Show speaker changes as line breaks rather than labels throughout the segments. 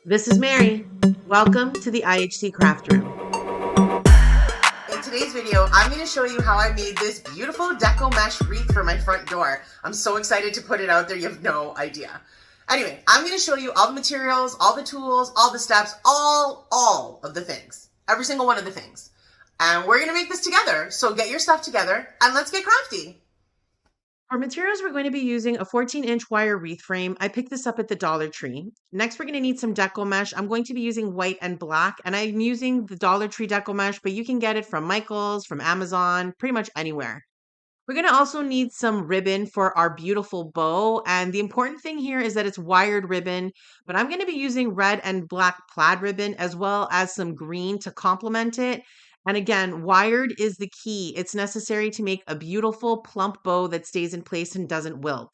This is Mary. Welcome to the IHC Craft Room.
In today's video, I'm going to show you how I made this beautiful deco mesh wreath for my front door. I'm so excited to put it out there, you have no idea. Anyway, I'm going to show you all the materials, all the tools, all the steps, all of the things. Every single one of the things. And we're going to make this together, so get your stuff together and let's get crafty.
For materials, we're going to be using a 14-inch wire wreath frame. I picked this up at the Dollar Tree. Next, we're going to need some deco mesh. I'm going to be using white and black, and I'm using the Dollar Tree deco mesh, but you can get it from Michael's, from Amazon, pretty much anywhere. We're going to also need some ribbon for our beautiful bow. And the important thing here is that it's wired ribbon, but I'm going to be using red and black plaid ribbon as well as some green to complement it. And again, wired is the key. It's necessary to make a beautiful plump bow that stays in place and doesn't wilt.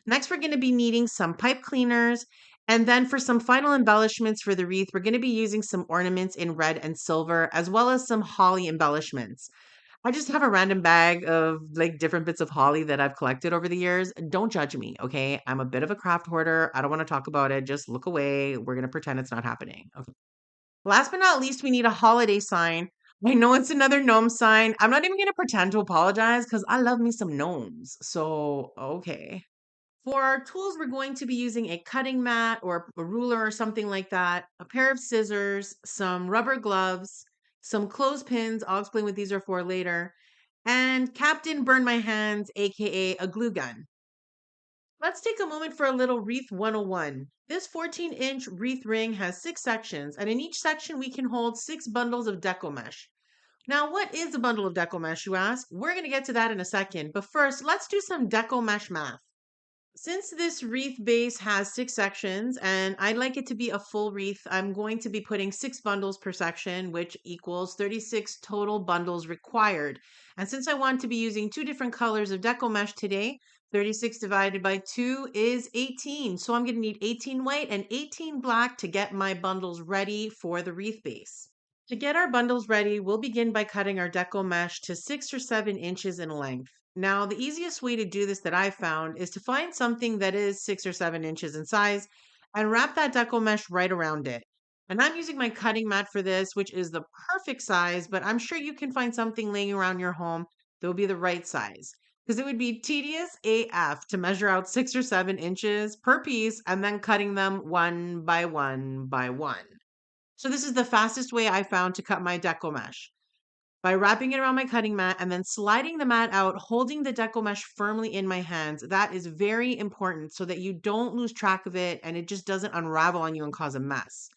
Next, we're going to be needing some pipe cleaners. And then for some final embellishments for the wreath, we're going to be using some ornaments in red and silver, as well as some holly embellishments. I just have a random bag of like different bits of holly that I've collected over the years. Don't judge me, okay? I'm a bit of a craft hoarder. I don't want to talk about it. Just look away. We're going to pretend it's not happening. Okay. Last but not least, we need a holiday sign. I know it's another gnome sign. I'm not even going to pretend to apologize because I love me some gnomes. So, okay. For our tools, we're going to be using a cutting mat or a ruler or something like that, a pair of scissors, some rubber gloves, some clothespins. I'll explain what these are for later, and Captain Burn My Hands, aka a glue gun. Let's take a moment for a little Wreath 101. This 14-inch wreath ring has 6 sections, and in each section we can hold 6 bundles of deco mesh. Now, what is a bundle of deco mesh, you ask? We're going to get to that in a second, but first, let's do some deco mesh math. Since this wreath base has 6 sections and I'd like it to be a full wreath, I'm going to be putting 6 bundles per section, which equals 36 total bundles required. And since I want to be using 2 different colors of deco mesh today, 36 divided by 2 is 18. So I'm going to need 18 white and 18 black to get my bundles ready for the wreath base. To get our bundles ready, we'll begin by cutting our deco mesh to 6 or 7 inches in length. Now, the easiest way to do this that I've found is to find something that is 6 or 7 inches in size and wrap that deco mesh right around it. And I'm using my cutting mat for this, which is the perfect size, but I'm sure you can find something laying around your home that will be the right size. Because it would be tedious AF to measure out 6 or 7 inches per piece and then cutting them one by one by one. So this is the fastest way I found to cut my deco mesh by wrapping it around my cutting mat and then sliding the mat out, holding the deco mesh firmly in my hands. That is very important so that you don't lose track of it and it just doesn't unravel on you and cause a mess.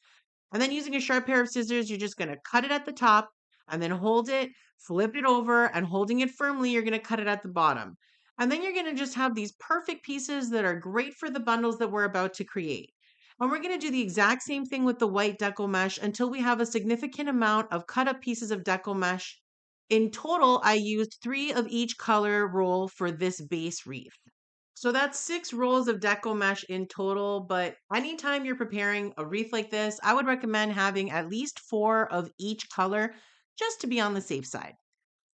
And then using a sharp pair of scissors, you're just going to cut it at the top and then hold it, flip it over, and holding it firmly, you're going to cut it at the bottom. And then you're going to just have these perfect pieces that are great for the bundles that we're about to create. And we're going to do the exact same thing with the white deco mesh until we have a significant amount of cut up pieces of deco mesh. In total, I used 3 of each color roll for this base wreath. So that's 6 rolls of deco mesh in total. But anytime you're preparing a wreath like this, I would recommend having at least 4 of each color just to be on the safe side.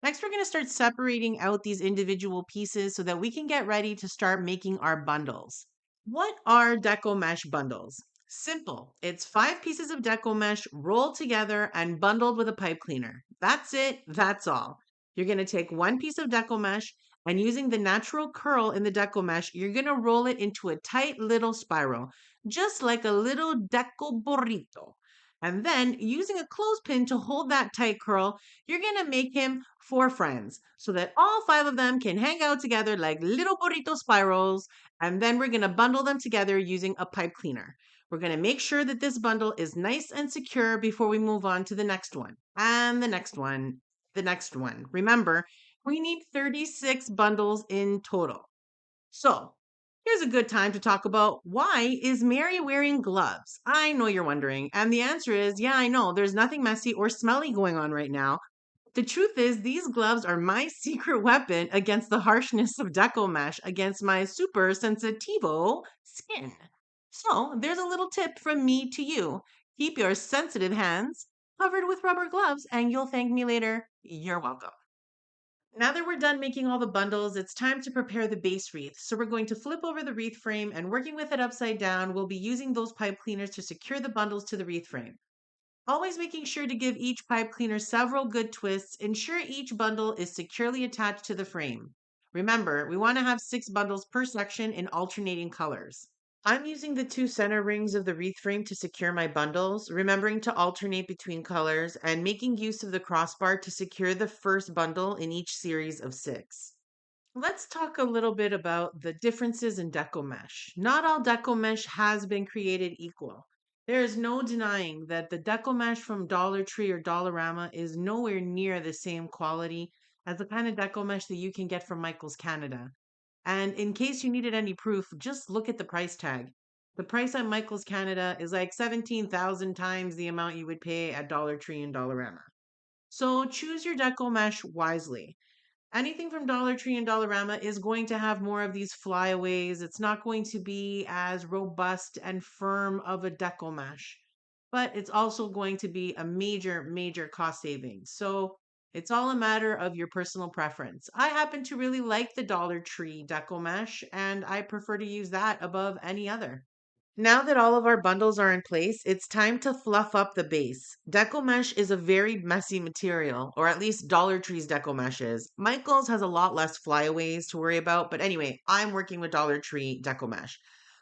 Next, we're going to start separating out these individual pieces so that we can get ready to start making our bundles. What are deco mesh bundles? Simple. It's 5 pieces of deco mesh rolled together and bundled with a pipe cleaner. That's it. That's all. You're going to take 1 piece of deco mesh and using the natural curl in the deco mesh, you're going to roll it into a tight little spiral, just like a little deco burrito. And then using a clothespin to hold that tight curl, you're going to make him 4 friends so that all 5 of them can hang out together like little burrito spirals. And then we're going to bundle them together using a pipe cleaner. We're going to make sure that this bundle is nice and secure before we move on to the next one and the next one, the next one. Remember, we need 36 bundles in total. So here's a good time to talk about why is Mary wearing gloves? I know you're wondering. And the answer is, yeah, I know. There's nothing messy or smelly going on right now. The truth is, these gloves are my secret weapon against the harshness of deco mesh against my super sensitivo skin. So, there's a little tip from me to you. Keep your sensitive hands covered with rubber gloves and you'll thank me later. You're welcome. Now that we're done making all the bundles, it's time to prepare the base wreath. So we're going to flip over the wreath frame and working with it upside down, we'll be using those pipe cleaners to secure the bundles to the wreath frame. Always making sure to give each pipe cleaner several good twists. Ensure each bundle is securely attached to the frame. Remember, we want to have 6 bundles per section in alternating colors. I'm using the 2 center rings of the wreath frame to secure my bundles, remembering to alternate between colors and making use of the crossbar to secure the first bundle in each series of 6. Let's talk a little bit about the differences in deco mesh. Not all deco mesh has been created equal. There is no denying that the deco mesh from Dollar Tree or Dollarama is nowhere near the same quality as the kind of deco mesh that you can get from Michael's Canada. And in case you needed any proof, just look at the price tag. The price at Michael's Canada is like 17,000 times the amount you would pay at Dollar Tree and Dollarama. So choose your deco mesh wisely. Anything from Dollar Tree and Dollarama is going to have more of these flyaways. It's not going to be as robust and firm of a deco mesh, but it's also going to be a major, major cost savings. So it's all a matter of your personal preference. I happen to really like the Dollar Tree deco mesh, and I prefer to use that above any other. Now that all of our bundles are in place, it's time to fluff up the base. Deco mesh is a very messy material, or at least Dollar Tree's deco mesh is. Michael's has a lot less flyaways to worry about, but anyway, I'm working with Dollar Tree deco mesh.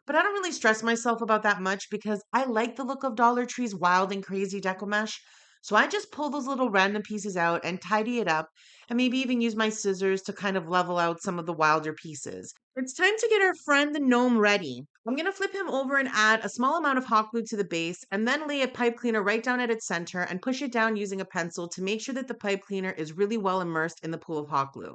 But I don't really stress myself about that much because I like the look of Dollar Tree's wild and crazy deco mesh. So I just pull those little random pieces out and tidy it up, and maybe even use my scissors to kind of level out some of the wilder pieces. It's time to get our friend the gnome ready. I'm going to flip him over and add a small amount of hot glue to the base and then lay a pipe cleaner right down at its center and push it down using a pencil to make sure that the pipe cleaner is really well immersed in the pool of hot glue.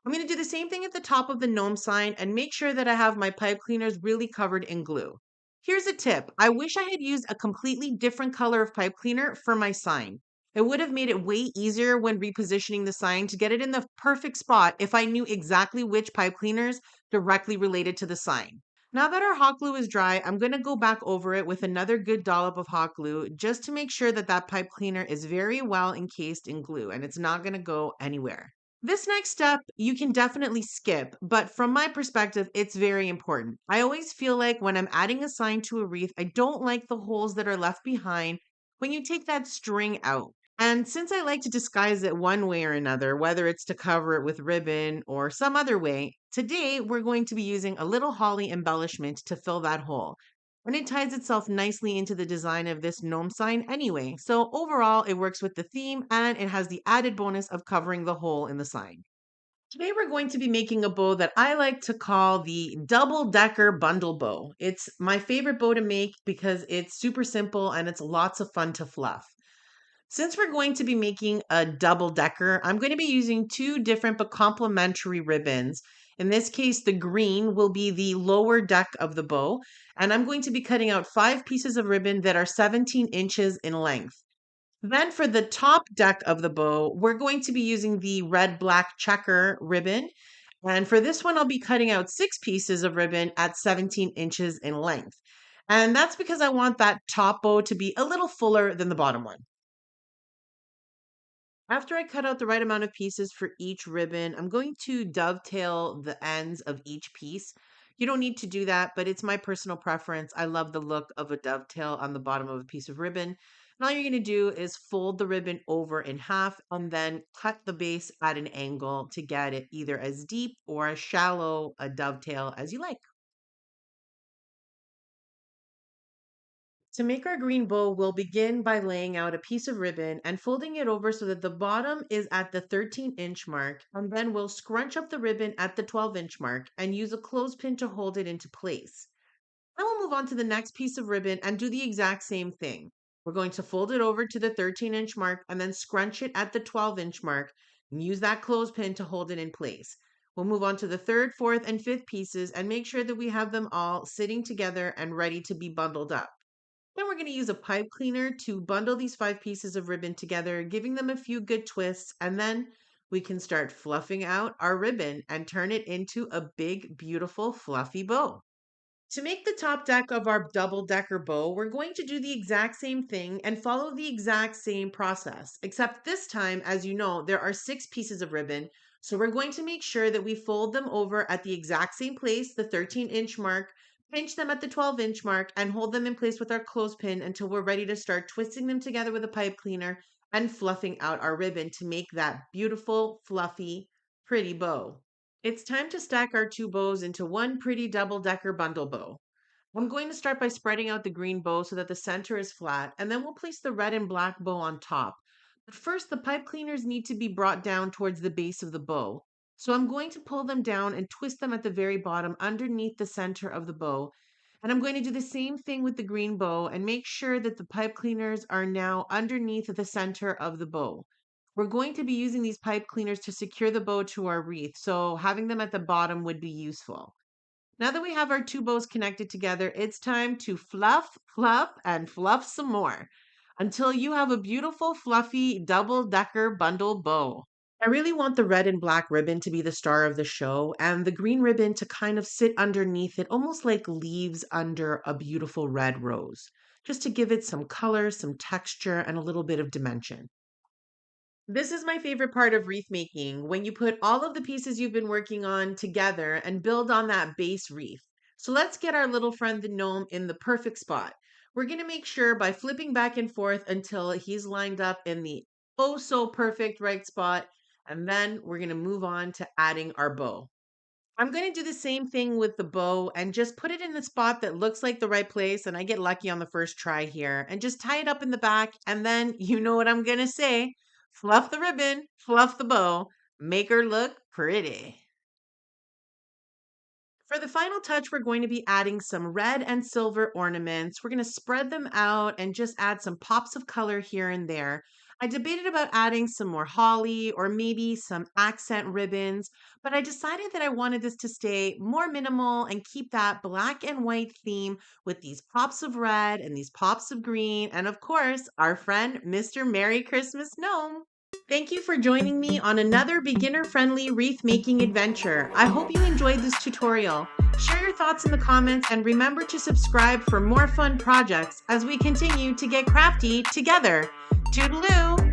I'm going to do the same thing at the top of the gnome sign and make sure that I have my pipe cleaners really covered in glue. Here's a tip. I wish I had used a completely different color of pipe cleaner for my sign. It would have made it way easier when repositioning the sign to get it in the perfect spot if I knew exactly which pipe cleaners directly related to the sign. Now that our hot glue is dry, I'm going to go back over it with another good dollop of hot glue just to make sure that that pipe cleaner is very well encased in glue and it's not going to go anywhere. This next step you can definitely skip, but from my perspective, it's very important. I always feel like when I'm adding a sign to a wreath, I don't like the holes that are left behind when you take that string out. And since I like to disguise it one way or another, whether it's to cover it with ribbon or some other way, today we're going to be using a little holly embellishment to fill that hole. And it ties itself nicely into the design of this gnome sign anyway. So overall, it works with the theme and it has the added bonus of covering the hole in the sign. Today we're going to be making a bow that I like to call the double decker bundle bow. It's my favorite bow to make because it's super simple and it's lots of fun to fluff. Since we're going to be making a double decker, I'm going to be using 2 different but complementary ribbons. In this case, the green will be the lower deck of the bow, and I'm going to be cutting out 5 pieces of ribbon that are 17 inches in length. Then for the top deck of the bow, we're going to be using the red black checker ribbon. And for this one, I'll be cutting out 6 pieces of ribbon at 17 inches in length. And that's because I want that top bow to be a little fuller than the bottom one. After I cut out the right amount of pieces for each ribbon, I'm going to dovetail the ends of each piece. You don't need to do that, but it's my personal preference. I love the look of a dovetail on the bottom of a piece of ribbon. And all you're going to do is fold the ribbon over in half and then cut the base at an angle to get it either as deep or as shallow a dovetail as you like. To make our green bow, we'll begin by laying out a piece of ribbon and folding it over so that the bottom is at the 13-inch mark, and then we'll scrunch up the ribbon at the 12-inch mark and use a clothespin to hold it into place. Then we'll move on to the next piece of ribbon and do the exact same thing. We're going to fold it over to the 13-inch mark and then scrunch it at the 12-inch mark and use that clothespin to hold it in place. We'll move on to the third, fourth, and fifth pieces and make sure that we have them all sitting together and ready to be bundled up. Then we're going to use a pipe cleaner to bundle these 5 pieces of ribbon together, giving them a few good twists, and then we can start fluffing out our ribbon and turn it into a big, beautiful, fluffy bow. To make the top deck of our double decker bow, we're going to do the exact same thing and follow the exact same process, except this time, as you know, there are 6 pieces of ribbon, So we're going to make sure that we fold them over at the exact same place, the 13-inch mark, pinch them at the 12-inch mark, and hold them in place with our clothespin until we're ready to start twisting them together with a pipe cleaner and fluffing out our ribbon to make that beautiful, fluffy, pretty bow. It's time to stack our two bows into one pretty double-decker bundle bow. I'm going to start by spreading out the green bow so that the center is flat, and then we'll place the red and black bow on top. But first, the pipe cleaners need to be brought down towards the base of the bow. So I'm going to pull them down and twist them at the very bottom underneath the center of the bow. And I'm going to do the same thing with the green bow and make sure that the pipe cleaners are now underneath the center of the bow. We're going to be using these pipe cleaners to secure the bow to our wreath, so having them at the bottom would be useful. Now that we have our two bows connected together, it's time to fluff, fluff, and fluff some more until you have a beautiful, fluffy, double-decker bundle bow. I really want the red and black ribbon to be the star of the show and the green ribbon to kind of sit underneath it, almost like leaves under a beautiful red rose, just to give it some color, some texture, and a little bit of dimension. This is my favorite part of wreath making, when you put all of the pieces you've been working on together and build on that base wreath. So let's get our little friend the gnome in the perfect spot. We're going to make sure by flipping back and forth until he's lined up in the oh so perfect right spot. And then we're going to move on to adding our bow. I'm going to do the same thing with the bow and just put it in the spot that looks like the right place. And I get lucky on the first try here and just tie it up in the back. And then you know what I'm going to say. Fluff the ribbon, fluff the bow, make her look pretty. For the final touch, we're going to be adding some red and silver ornaments. We're going to spread them out and just add some pops of color here and there. I debated about adding some more holly or maybe some accent ribbons, but I decided that I wanted this to stay more minimal and keep that black and white theme with these pops of red and these pops of green, and of course, our friend Mr. Merry Christmas Gnome. Thank you for joining me on another beginner-friendly wreath making adventure. I hope you enjoyed this tutorial. Share your thoughts in the comments and remember to subscribe for more fun projects as we continue to get crafty together. Toodaloo!